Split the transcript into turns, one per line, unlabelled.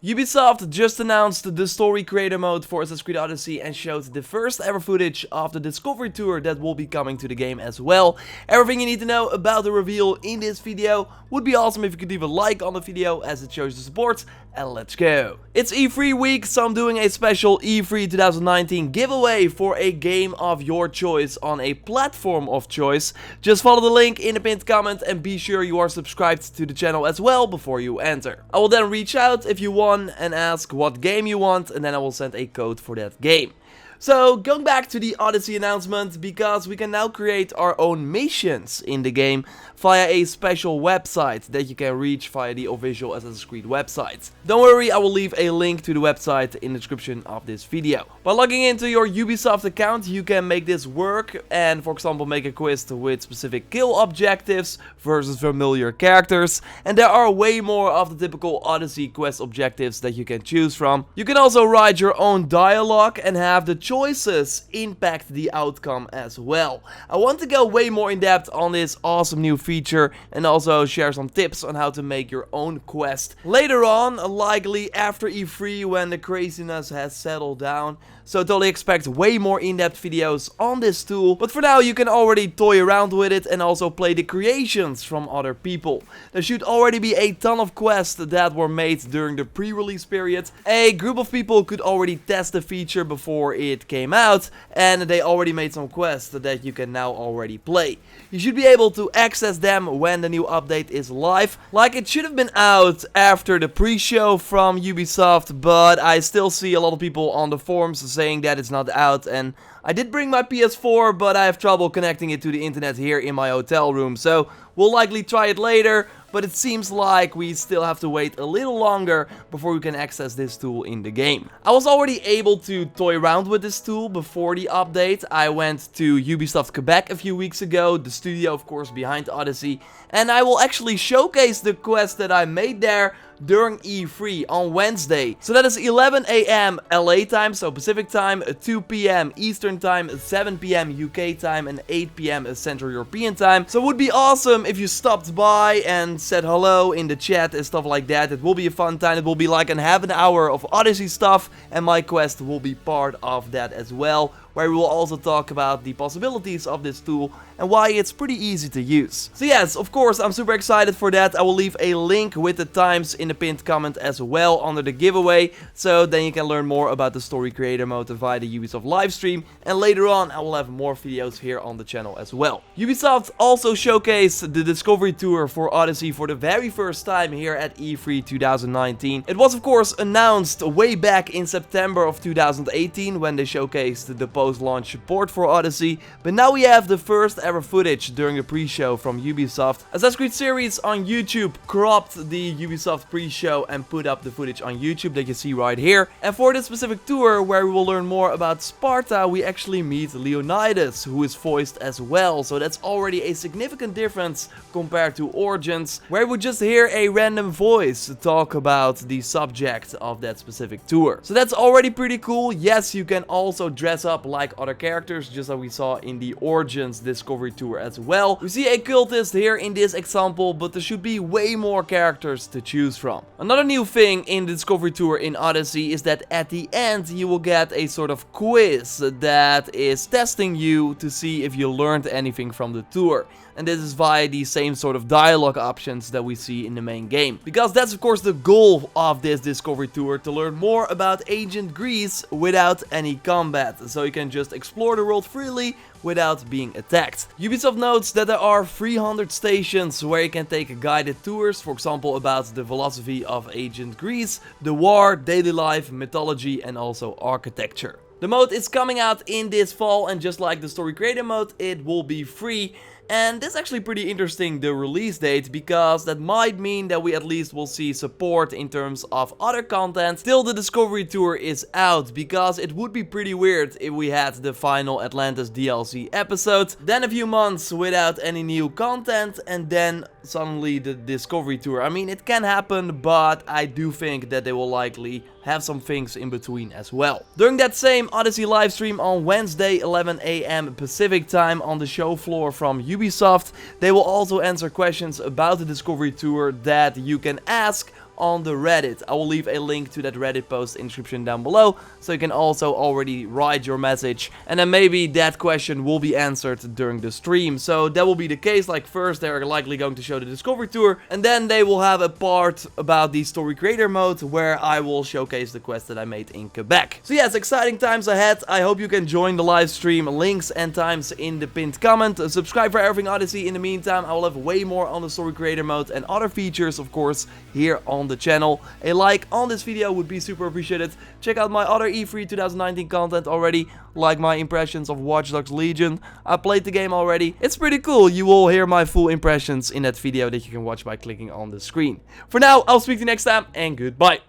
Ubisoft just announced the story creator mode for Assassin's Creed Odyssey and showed the first ever footage of the Discovery Tour that will be coming to the game as well. Everything you need to know about the reveal in this video. Would be awesome if you could leave a like on the video as it shows the support, and let's go. It's E3 week, so I'm doing a special E3 2019 giveaway for a game of your choice on a platform of choice. Just follow the link in the pinned comment and be sure you are subscribed to the channel as well before you enter. I will then reach out if you want and ask what game you want, and then I will send a code for that game. So, going back to the Odyssey announcement, because we can now create our own missions in the game via a special website that you can reach via the official Assassin's Creed website. Don't worry, I will leave a link to the website in the description of this video. By logging into your Ubisoft account, you can make this work and, for example, make a quest with specific kill objectives versus familiar characters. And there are way more of the typical Odyssey quest objectives that you can choose from. You can also write your own dialogue and have the choices impact the outcome as well. I want to go way more in depth on this awesome new feature and also share some tips on how to make your own quest later on, likely after E3 when the craziness has settled down. So totally expect way more in-depth videos on this tool, but for now you can already toy around with it and also play the creations from other people. There should already be a ton of quests that were made during the pre-release period. A group of people could already test the feature before it came out, and they already made some quests that you can now already play. You should be able to access them when the new update is live. Like, it should have been out after the pre-show from Ubisoft, but I still see a lot of people on the forums saying that it's not out, and I did bring my PS4, but I have trouble connecting it to the internet here in my hotel room, so we'll likely try it later. But it seems like we still have to wait a little longer before we can access this tool in the game. I was already able to toy around with this tool before the update. I went to Ubisoft Quebec a few weeks ago, the studio of course behind Odyssey, and I will actually showcase the quest that I made there during E3 on Wednesday. So that is 11 AM LA time, so Pacific time, 2 PM Eastern time, 7 PM UK time, and 8 PM Central European time. So it would be awesome if you stopped by and said hello in the chat and stuff like that. It will be a fun time. It will be like half an hour of Odyssey stuff, and my quest will be part of that as well, where we will also talk about the possibilities of this tool and why it's pretty easy to use. So yes, of course, I'm super excited for that. I will leave a link with the times in the pinned comment as well under the giveaway, so then you can learn more about the story creator mode via the Ubisoft livestream, and later on I will have more videos here on the channel as well. Ubisoft also showcased the Discovery Tour for Odyssey for the very first time here at E3 2019. It was of course announced way back in September of 2018 when they showcased the post-launch support for Odyssey, but now we have the first ever footage during the pre-show from Ubisoft. Assassin's Creed series on YouTube cropped the Ubisoft pre-show and put up the footage on YouTube that you see right here. And for this specific tour, where we will learn more about Sparta, we actually meet Leonidas, who is voiced as well, so that's already a significant difference compared to Origins, where we just hear a random voice talk about the subject of that specific tour. So that's already pretty cool. Yes, you can also dress up like other characters, just like we saw in the Origins Discovery Tour as well. We see a cultist here in this example, but there should be way more characters to choose from. Another new thing in the Discovery Tour in Odyssey is that at the end you will get a sort of quiz that is testing you to see if you learned anything from the tour. And this is via the same sort of dialogue options that we see in the main game. Because that's of course the goal of this Discovery Tour, to learn more about ancient Greece without any combat. So you can just explore the world freely without being attacked. Ubisoft notes that there are 300 stations where you can take guided tours, for example about the philosophy of ancient Greece, the war, daily life, mythology, and also architecture. The mode is coming out in this fall, and just like the story creator mode, it will be free. And this is actually pretty interesting, the release date, because that might mean that we at least will see support in terms of other content till the Discovery Tour is out, because it would be pretty weird if we had the final Atlantis DLC episode, then a few months without any new content, and then suddenly the Discovery Tour. I mean, it can happen, but I do think that they will likely have some things in between as well. During that same Odyssey livestream on Wednesday 11 AM Pacific time on the show floor from Ubisoft, they will also answer questions about the Discovery Tour that you can ask on the Reddit. I will leave a link to that Reddit post in the description down below, so you can also already write your message, and then maybe that question will be answered during the stream. So that will be the case. Like, first they're likely going to show the Discovery Tour, and then they will have a part about the Story Creator mode where I will showcase the quest that I made in Quebec. So yes, exciting times ahead. I hope you can join the live stream. Links and times in the pinned comment. Subscribe for everything Odyssey. In the meantime, I will have way more on the Story Creator mode and other features, of course, here on the channel. A like on this video would be super appreciated. Check out my other E3 2019 content already, like my impressions of Watch Dogs Legion. I played the game already. It's pretty cool. You will hear my full impressions in that video that you can watch by clicking on the screen. For now, I'll speak to you next time, and goodbye.